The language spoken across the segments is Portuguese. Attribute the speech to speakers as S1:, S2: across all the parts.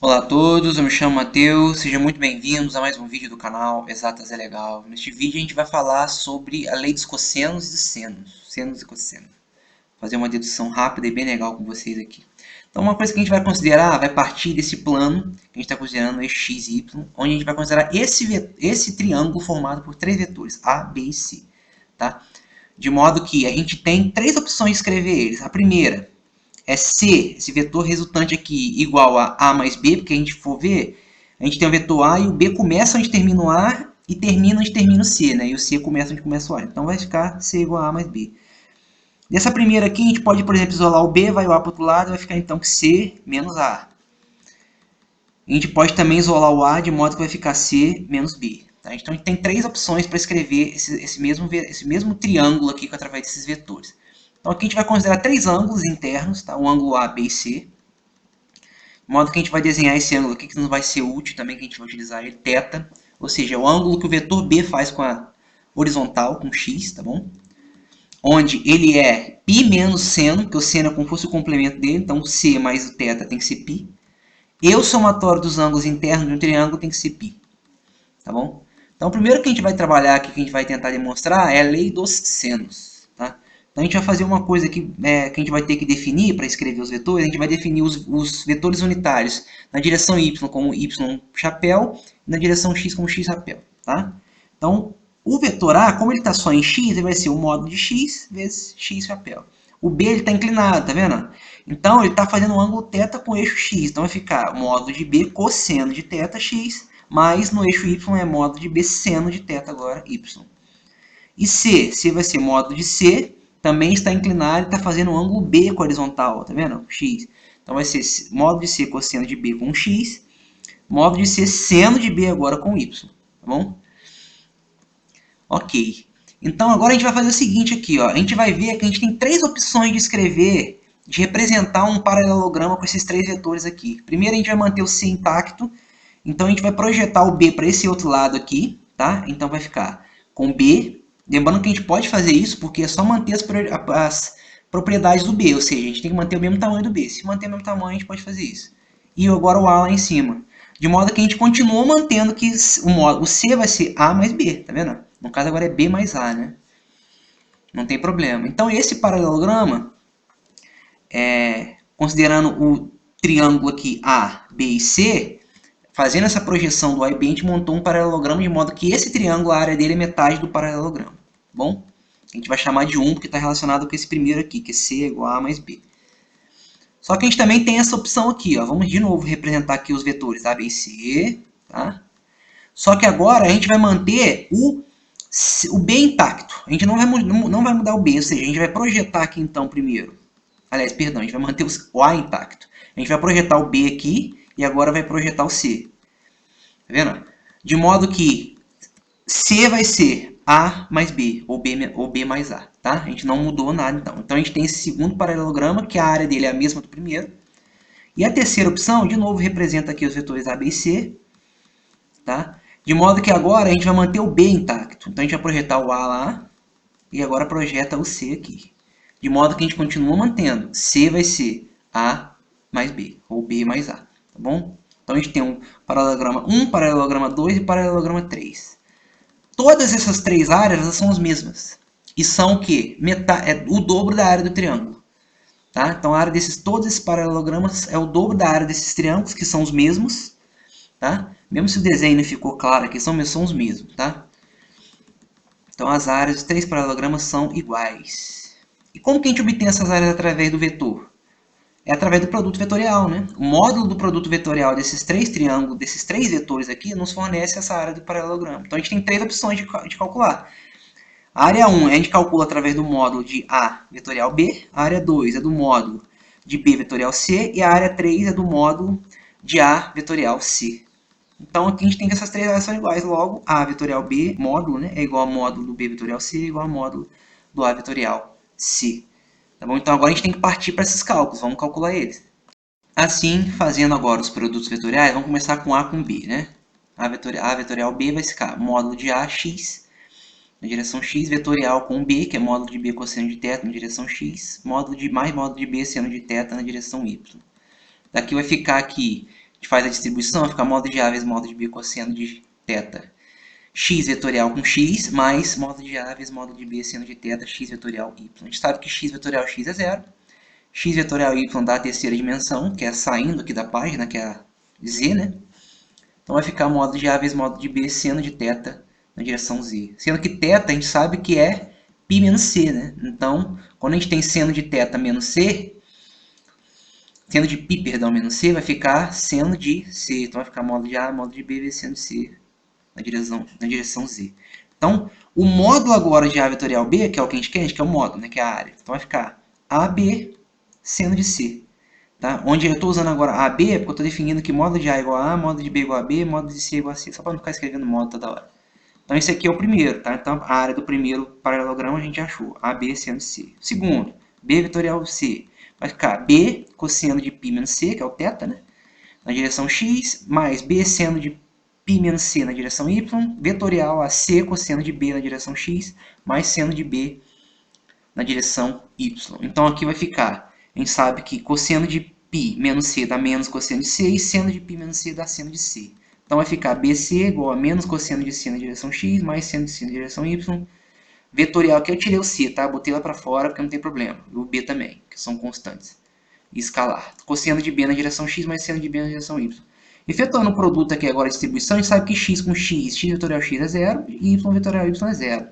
S1: Olá a todos, eu me chamo Matheus, sejam muito bem-vindos a mais um vídeo do canal Exatas é Legal. Neste vídeo a gente vai falar sobre a lei dos cossenos e dos senos e cossenos. Vou fazer uma dedução rápida e bem legal com vocês aqui. Então uma coisa que a gente vai considerar, vai partir desse plano, que a gente está considerando esse x e y, onde a gente vai considerar esse triângulo formado por três vetores, A, B e C. Tá? De modo que a gente tem três opções de escrever eles. A primeira é C, esse vetor resultante aqui, igual a mais B, porque a gente for ver, a gente tem o vetor A e o B começa onde termina o A e termina onde termina o C, né? E o C começa onde começa o A. Então vai ficar C igual a mais B. Dessa primeira aqui, a gente pode, por exemplo, isolar o B, vai o A para o outro lado, vai ficar então C menos A. A gente pode também isolar o A de modo que vai ficar C menos B. Tá? Então a gente tem três opções para escrever esse mesmo triângulo aqui através desses vetores. Então aqui a gente vai considerar três ângulos internos, tá? O ângulo A, B e C. De modo que a gente vai desenhar esse ângulo aqui, que não vai ser útil também, que a gente vai utilizar ele, θ. Ou seja, é o ângulo que o vetor B faz com a horizontal, com x, tá bom? Onde ele é π menos seno, porque o seno é como se fosse o complemento dele, então o C mais o θ tem que ser π. E o somatório dos ângulos internos de um triângulo tem que ser π, tá bom? Então, o primeiro que a gente vai trabalhar aqui, que a gente vai tentar demonstrar, é a lei dos senos. Tá? Então, a gente vai fazer uma coisa aqui, que a gente vai ter que definir para escrever os vetores. A gente vai definir os vetores unitários na direção y como y chapéu e na direção x como x chapéu. Tá? Então, o vetor A, como ele está só em x, ele vai ser o módulo de x vezes x chapéu. O B está inclinado, tá vendo? Então, ele está fazendo um ângulo θ com o eixo x. Então, vai ficar o módulo de B cosseno de θ x mais no eixo y é módulo de B seno de θ agora, y. E C vai ser módulo de C, também está inclinado e está fazendo um ângulo B com a horizontal, tá vendo? X. Então vai ser módulo de C cosseno de B com x, módulo de C seno de B agora com y, tá bom? Ok. Então agora a gente vai fazer o seguinte aqui, ó. A gente vai ver que a gente tem três opções de escrever, de representar um paralelograma com esses três vetores aqui. Primeiro a gente vai manter o C intacto, então a gente vai projetar o B para esse outro lado aqui, tá? Então vai ficar com B. Lembrando que a gente pode fazer isso porque é só manter as propriedades do B, ou seja, a gente tem que manter o mesmo tamanho do B. Se manter o mesmo tamanho, a gente pode fazer isso. E agora o A lá em cima. De modo que a gente continua mantendo que o C vai ser A mais B, tá vendo? No caso agora é B mais A, né? Não tem problema. Então esse paralelograma, considerando o triângulo aqui A, B e C, fazendo essa projeção do A e B, a gente montou um paralelograma de modo que esse triângulo, a área dele é metade do paralelograma. Tá bom? A gente vai chamar de 1 porque está relacionado com esse primeiro aqui, que é C é igual a mais B. Só que a gente também tem essa opção aqui. Ó. Vamos de novo representar aqui os vetores A, B e C. Tá? Só que agora a gente vai manter o B intacto. A gente não vai mudar o B, ou seja, a gente vai projetar aqui então primeiro. Aliás, perdão, a gente vai manter o A intacto. A gente vai projetar o B aqui e agora vai projetar o C. Tá vendo? De modo que C vai ser A mais B, ou B mais A. Tá? A gente não mudou nada então. Então a gente tem esse segundo paralelograma, que a área dele é a mesma do primeiro. E a terceira opção, de novo, representa aqui os vetores A, B e C. Tá? De modo que agora a gente vai manter o B intacto. Então a gente vai projetar o A lá e agora projeta o C aqui. De modo que a gente continua mantendo. C vai ser A mais B, ou B mais A. Tá bom? Então a gente tem um paralelograma 1, paralelograma 2 e paralelograma 3. Todas essas três áreas elas são as mesmas. E são o quê? O dobro da área do triângulo. Tá? Então a área todos esses paralelogramas é o dobro da área desses triângulos, que são os mesmos. Tá? Mesmo se o desenho não ficou claro aqui, são os mesmos. Tá? Então as áreas dos três paralelogramas são iguais. E como que a gente obtém essas áreas através do vetor? É através do produto vetorial, né? O módulo do produto vetorial desses três triângulos, desses três vetores aqui, nos fornece essa área do paralelograma. Então a gente tem três opções de calcular. A área 1 a gente calcula através do módulo de A vetorial B, a área 2 é do módulo de B vetorial C e a área 3 é do módulo de A vetorial C. Então aqui a gente tem que essas três áreas são iguais, logo A vetorial B, módulo, né, é igual ao módulo do B vetorial C, igual ao módulo do A vetorial C. Tá bom? Então agora a gente tem que partir para esses cálculos, vamos calcular eles. Assim, fazendo agora os produtos vetoriais, vamos começar com A com B, né? A vetorial B vai ficar módulo de A, x, na direção x, vetorial com B, que é módulo de B cosseno de θ na direção x, módulo de B seno de θ na direção y. Daqui vai ficar aqui, gente faz a distribuição, vai ficar módulo de A vezes módulo de B cosseno de θ x vetorial com x, mais módulo de A vezes módulo de B seno de θ x vetorial y. A gente sabe que x vetorial x é zero, x vetorial y dá a terceira dimensão, que é saindo aqui da página, que é a z, né? Então vai ficar módulo de A vezes módulo de B seno de θ na direção z. Sendo que θ a gente sabe que é π menos c, né? Então, quando a gente tem seno de θ menos c, seno de π, perdão, menos c, vai ficar seno de c. Então vai ficar módulo de A, módulo de B vezes seno de c na direção z. Então, o módulo agora de A vetorial B, que é o que a gente quer o módulo, né? Que é a área. Então vai ficar AB seno de c. Tá? Onde eu estou usando agora AB é porque eu estou definindo que módulo de A é igual a A, módulo de B é igual a B, módulo de C é igual a C, só para não ficar escrevendo módulo toda hora. Então esse aqui é o primeiro, tá? Então a área do primeiro paralelogramo a gente achou, AB seno de C. Segundo, B vetorial C, vai ficar B cosseno de π menos C, que é o θ, né? Na direção x, mais B seno de π menos C na direção y, vetorial a C cosseno de B na direção x, mais seno de B na direção y. Então aqui vai ficar, a gente sabe que cosseno de π menos C dá menos cosseno de C, e seno de π menos C dá seno de C. Então vai ficar BC igual a menos cosseno de C na direção x, mais seno de C na direção y. Vetorial aqui eu tirei o C, tá? Botei lá para fora porque não tem problema. E o B também, que são constantes. E escalar. Cosseno de B na direção x, mais seno de B na direção y. Efetuando o produto aqui agora, a distribuição, a gente sabe que x com x, x vetorial x é zero, e y vetorial y é zero.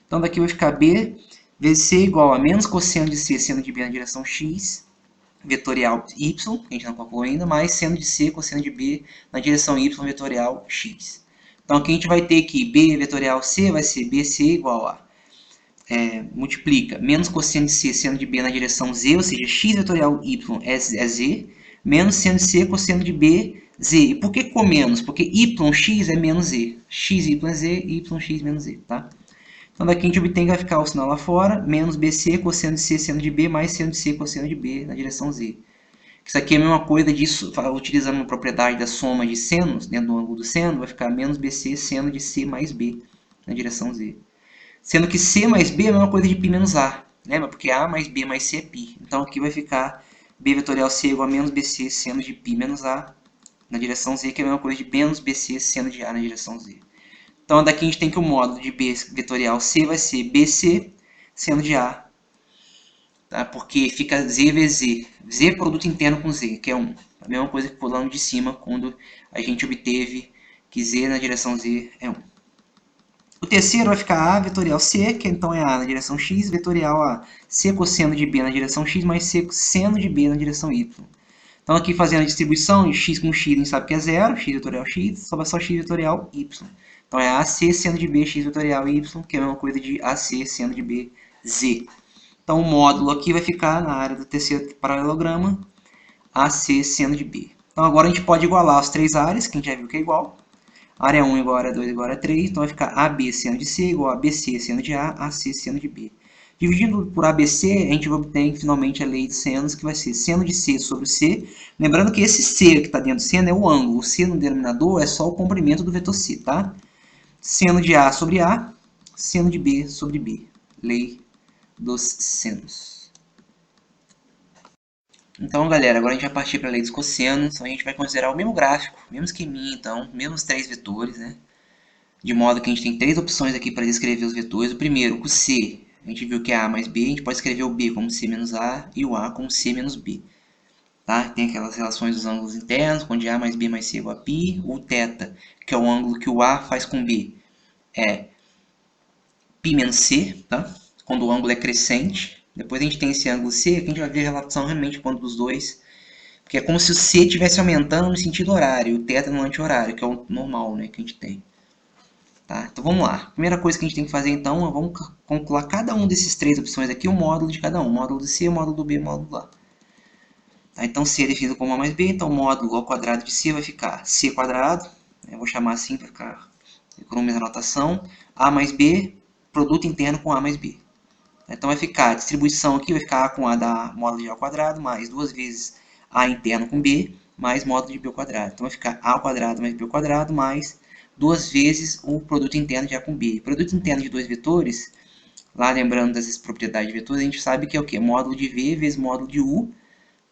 S1: Então daqui vai ficar B vezes C igual a menos cosseno de C, seno de B na direção x, vetorial y, que a gente não calculou ainda, mais seno de C, cosseno de B na direção y, vetorial x. Então aqui a gente vai ter que B vetorial C vai ser BC igual a, multiplica, menos cosseno de C, seno de B na direção z, ou seja, x vetorial y é z, menos seno de C, cosseno de B, z. E por que com menos? Porque yx é menos z. Xy é z, yx menos z, tá? Então daqui a gente obtém que vai ficar o sinal lá fora, menos BC, cosseno de C, seno de B, mais seno de C, cosseno de B na direção Z. Isso aqui é a mesma coisa disso, utilizando uma propriedade da soma de senos, dentro do ângulo do seno, vai ficar menos BC, seno de C mais B na direção Z. Sendo que C mais B é a mesma coisa de π menos A, lembra? Porque A mais B mais C é π. Então aqui vai ficar B vetorial C igual a menos BC, seno de π menos A na direção Z, que é a mesma coisa de menos BC, seno de A na direção Z. Então, daqui a gente tem que o módulo de B vetorial C vai ser BC seno de A, tá? Porque fica Z vezes Z. Z é produto interno com Z, que é 1. A mesma coisa que pulando de cima, quando a gente obteve que Z na direção Z é 1. O terceiro vai ficar A vetorial C, que então é A na direção X, vetorial a C cosseno de B na direção X, mais C seno de B na direção Y. Então, aqui fazendo a distribuição de x com x, a gente sabe que é zero, x vetorial x, sobra só x vetorial y. Então, é AC seno de B, x vetorial y, que é a mesma coisa de AC seno de B, z. Então, o módulo aqui vai ficar na área do terceiro paralelograma, AC seno de B. Então, agora a gente pode igualar as três áreas, que a gente já viu que é igual. Área 1 igual a área 2 igual a área 3, então vai ficar AB seno de C igual a BC seno de A, AC seno de B. Dividindo por ABC, a gente obtém finalmente a lei de senos, que vai ser seno de C sobre C. Lembrando que esse C que está dentro do seno é o ângulo. O C no denominador é só o comprimento do vetor C, tá? Seno de A sobre A, seno de B sobre B. Lei dos senos. Então, galera, agora a gente vai partir para a lei dos cossenos. Então, a gente vai considerar o mesmo gráfico, mesmo esqueminha, então, mesmos três vetores, né? De modo que a gente tem três opções aqui para descrever os vetores. O primeiro, o C, a gente viu que é A mais B, a gente pode escrever o B como C menos A e o A como C menos B. Tá? Tem aquelas relações dos ângulos internos, onde A mais B mais C é igual a π. O θ, que é o ângulo que o A faz com B, é π menos C, tá? Quando o ângulo é crescente. Depois a gente tem esse ângulo C, que a gente vai ver a relação realmente quando dos dois. Porque é como se o C estivesse aumentando no sentido horário, e o θ no anti-horário, que é o normal, né, que a gente tem. Tá? Então vamos lá. A primeira coisa que a gente tem que fazer então é vamos calcular cada um desses três opções aqui, o módulo de cada um. O módulo do C, o módulo do B, o módulo do A. Tá? Então C é definido como A mais B, então o módulo ao quadrado de C vai ficar C quadrado, eu vou chamar assim para ficar com a mesma notação, A mais B, produto interno com A mais B. Então vai ficar a distribuição aqui, vai ficar A com A dá módulo de A ao quadrado, mais duas vezes A interno com B, mais módulo de B ao quadrado. Então vai ficar A ao quadrado mais B ao quadrado, mais duas vezes o produto interno de A com B. O produto interno de dois vetores, lá lembrando dessas propriedades de vetores, a gente sabe que é o quê? Módulo de V vezes módulo de U,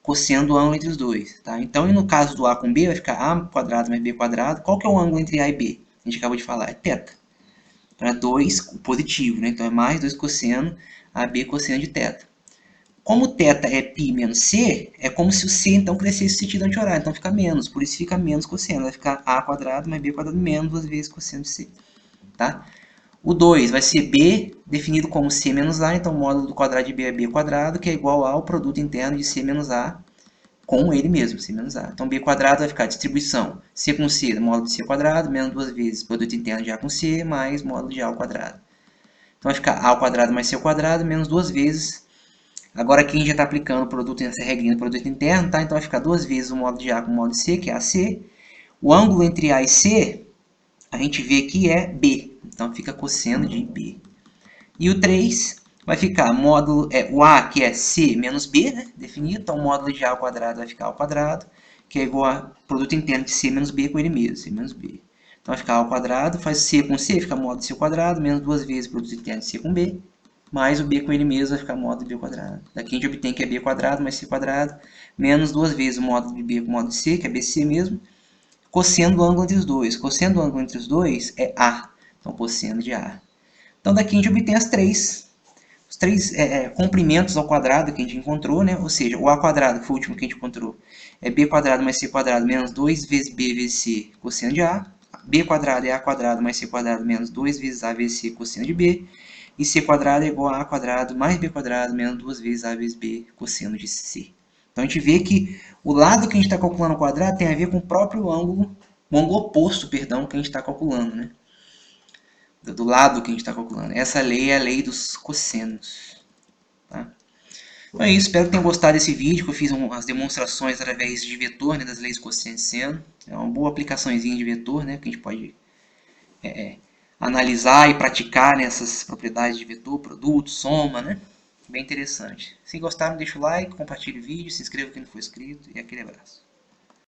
S1: cosseno do ângulo entre os dois. Tá? Então, e no caso do A com B, vai ficar A quadrado mais B quadrado. Qual que é o ângulo entre A e B? A gente acabou de falar, é θ. Para 2 positivo, né? Então é mais 2 cosseno AB cosseno de θ. Como θ é π menos c, é como se o c então crescesse no sentido anti-horário, então fica menos, por isso fica menos cosseno, vai ficar a quadrado mais b quadrado menos 2 vezes cosseno de c. Tá? O 2 vai ser b definido como c menos a, então o módulo do quadrado de b é b quadrado, que é igual ao produto interno de c menos a com ele mesmo, c menos a. Então b quadrado vai ficar distribuição c com c, módulo de c quadrado, menos 2 vezes produto interno de a com c, mais módulo de a ao quadrado. Então vai ficar a ao quadrado mais c ao quadrado, menos 2 vezes. Agora aqui a gente já está aplicando o produto nessa regrinha do produto interno, tá? Então vai ficar 2 vezes o módulo de a com o módulo de c, que é AC. O ângulo entre a e c, a gente vê que é b. Então fica cosseno de b. E o 3 vai ficar módulo, o a, que é c menos b, né? Definido. Então o módulo de a ao quadrado vai ficar ao quadrado, que é igual a produto interno de c menos b com ele mesmo, c menos b. Então vai ficar ao quadrado, faz c com c, fica módulo de c ao quadrado, menos 2 vezes produto interno de c com b, mais o b com ele mesmo vai ficar módulo de b ao quadrado. Daqui a gente obtém que é b quadrado mais c quadrado, menos 2 vezes o módulo de b com o módulo de c, que é bc mesmo, cosseno do ângulo entre os dois. Cosseno do ângulo entre os dois é a, então cosseno de a. Então daqui a gente obtém os três comprimentos ao quadrado que a gente encontrou, né? Ou seja, o a quadrado, que foi o último que a gente encontrou, é b quadrado mais c quadrado menos 2 vezes b vezes c cosseno de a. B quadrado é a quadrado mais c quadrado menos 2 vezes a vezes c cosseno de b. E c quadrado é igual a quadrado mais b quadrado menos 2 vezes a vezes b cosseno de c. Então a gente vê que o lado que a gente está calculando o quadrado tem a ver com o próprio ângulo, o ângulo oposto, perdão, que a gente está calculando, né? Do lado que a gente está calculando. Essa lei é a lei dos cossenos. Tá? Então é isso, espero que tenham gostado desse vídeo, que eu fiz umas demonstrações através de vetor, né, das leis cosseno e seno. É uma boa aplicaçãozinha de vetor, né, que a gente pode analisar e praticar nessas propriedades de vetor, produto, soma, né? Bem interessante. Se gostaram, deixa o like, compartilhe o vídeo, se inscreva quem não for inscrito e aquele abraço.